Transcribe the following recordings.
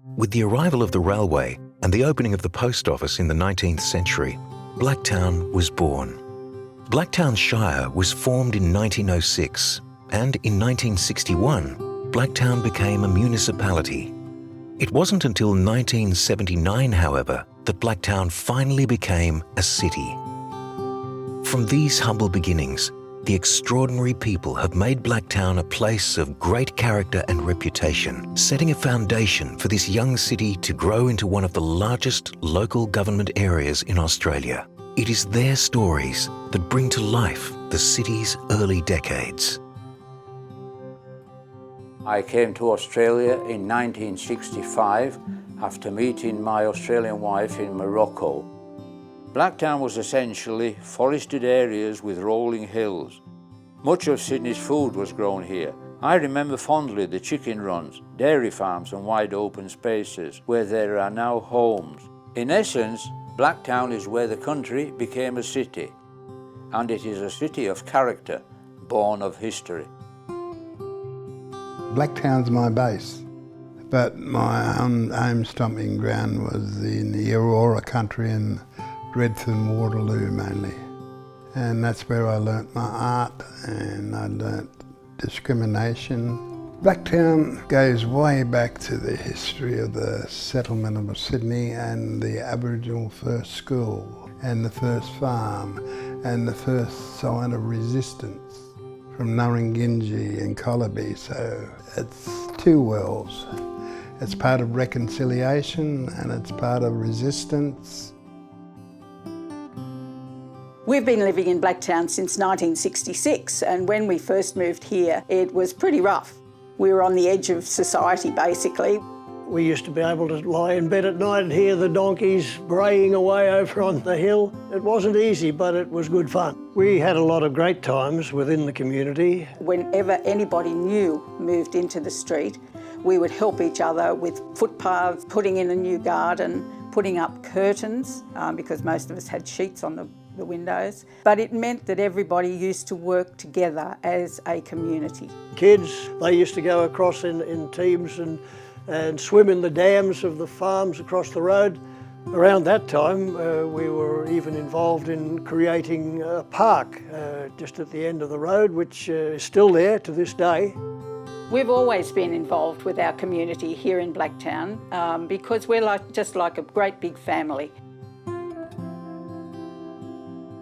With the arrival of the railway and the opening of the post office in the 19th century, Blacktown was born. Blacktown Shire was formed in 1906, and in 1961, Blacktown became a municipality. It wasn't until 1979, however, that Blacktown finally became a city. From these humble beginnings, the extraordinary people have made Blacktown a place of great character and reputation, setting a foundation for this young city to grow into one of the largest local government areas in Australia. It is their stories that bring to life the city's early decades. I came to Australia in 1965 after meeting my Australian wife in Morocco. Blacktown was essentially forested areas with rolling hills. Much of Sydney's food was grown here. I remember fondly the chicken runs, dairy farms and wide open spaces where there are now homes. In essence, Blacktown is where the country became a city, and it is a city of character, born of history. Blacktown's my base, but my home stomping ground was in the Aurora country in Redfern, Waterloo mainly. And that's where I learnt my art and I learnt discrimination. Blacktown goes way back to the history of the settlement of Sydney and the Aboriginal first school and the first farm and the first sign of resistance from Nurringingji and Colloby. So it's two worlds. It's part of reconciliation and it's part of resistance. We've been living in Blacktown since 1966, and when we first moved here, it was pretty rough. We were on the edge of society, basically. We used to be able to lie in bed at night and hear the donkeys braying away over on the hill. It wasn't easy, but it was good fun. We had a lot of great times within the community. Whenever anybody new moved into the street, we would help each other with footpaths, putting in a new garden, putting up curtains, because most of us had sheets on the windows. But it meant that everybody used to work together as a community. Kids, they used to go across in teams and swim in the dams of the farms across the road. Around that time, we were even involved in creating a park just at the end of the road, which is still there to this day. We've always been involved with our community here in Blacktown because we're just like a great big family.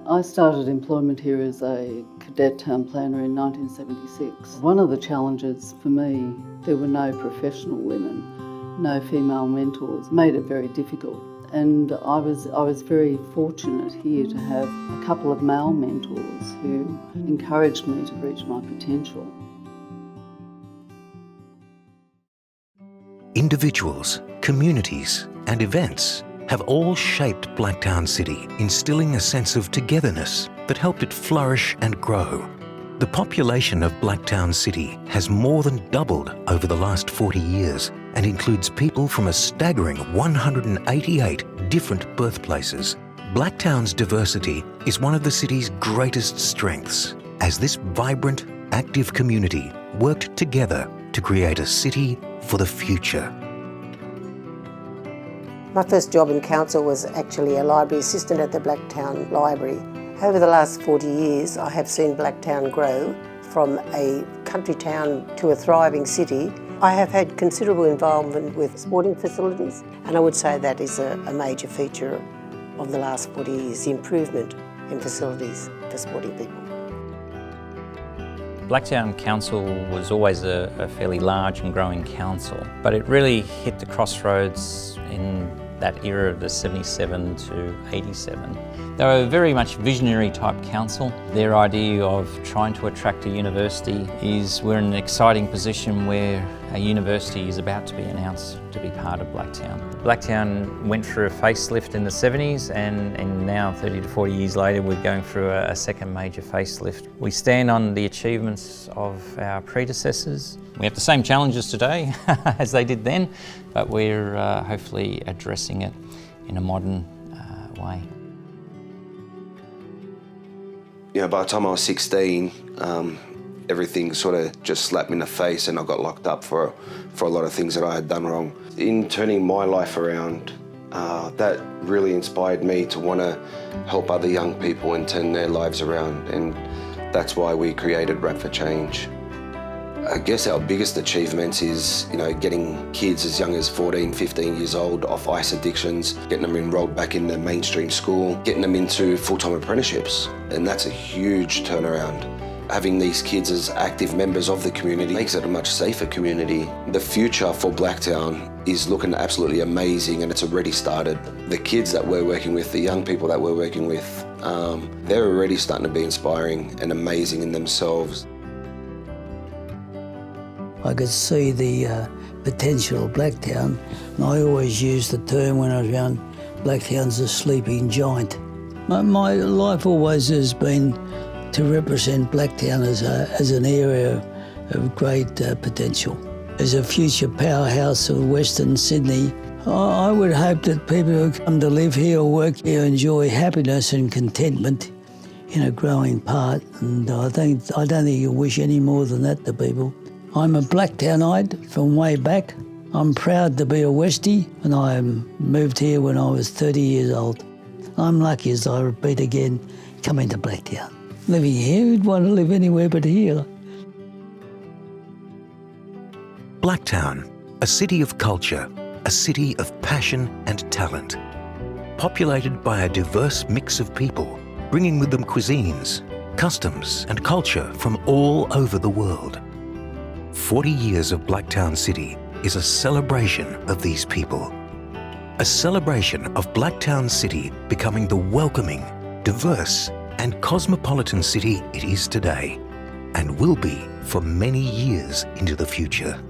I started employment here as a cadet town planner in 1976. One of the challenges for me, there were no professional women, no female mentors, made it very difficult. And I was very fortunate here to have a couple of male mentors who encouraged me to reach my potential. Individuals, communities and events have all shaped Blacktown City, instilling a sense of togetherness that helped it flourish and grow. The population of Blacktown City has more than doubled over the last 40 years and includes people from a staggering 188 different birthplaces. Blacktown's diversity is one of the city's greatest strengths, as this vibrant, active community worked together to create a city for the future. My first job in council was actually a library assistant at the Blacktown Library. Over the last 40 years, I have seen Blacktown grow from a country town to a thriving city. I have had considerable involvement with sporting facilities, and I would say that is a major feature of the last 40 years, the improvement in facilities for sporting people. Blacktown Council was always a fairly large and growing council, but it really hit the crossroads in that era of the 77 to 87. They were a very much visionary type council. Their idea of trying to attract a university is we're in an exciting position where a university is about to be announced to be part of Blacktown. Blacktown went through a facelift in the 70s and now 30 to 40 years later we're going through a second major facelift. We stand on the achievements of our predecessors. We have the same challenges today as they did then, but we're hopefully addressing it in a modern way. You know, by the time I was 16, everything sort of just slapped me in the face, and I got locked up for a lot of things that I had done wrong. In turning my life around, that really inspired me to want to help other young people and turn their lives around, and that's why we created Rap for Change. I guess our biggest achievements is, getting kids as young as 14, 15 years old off ice addictions, getting them enrolled back in the mainstream school, getting them into full-time apprenticeships, and that's a huge turnaround. Having these kids as active members of the community makes it a much safer community. The future for Blacktown is looking absolutely amazing, and it's already started. The kids that we're working with, the young people that we're working with, they're already starting to be inspiring and amazing in themselves. I could see the potential of Blacktown. I always used the term when I was young, Blacktown's a sleeping giant. My life always has been to represent Blacktown as an area of great potential. As a future powerhouse of Western Sydney, I would hope that people who come to live here or work here enjoy happiness and contentment in a growing part, and I don't think you wish any more than that to people. I'm a Blacktownite from way back. I'm proud to be a Westie, and I moved here when I was 30 years old. I'm lucky, as I repeat again, coming to Blacktown. Living here, who'd want to live anywhere but here? Blacktown, a city of culture, a city of passion and talent. Populated by a diverse mix of people, bringing with them cuisines, customs and culture from all over the world. 40 years of Blacktown City is a celebration of these people. A celebration of Blacktown City becoming the welcoming, diverse and cosmopolitan city it is today, and will be for many years into the future.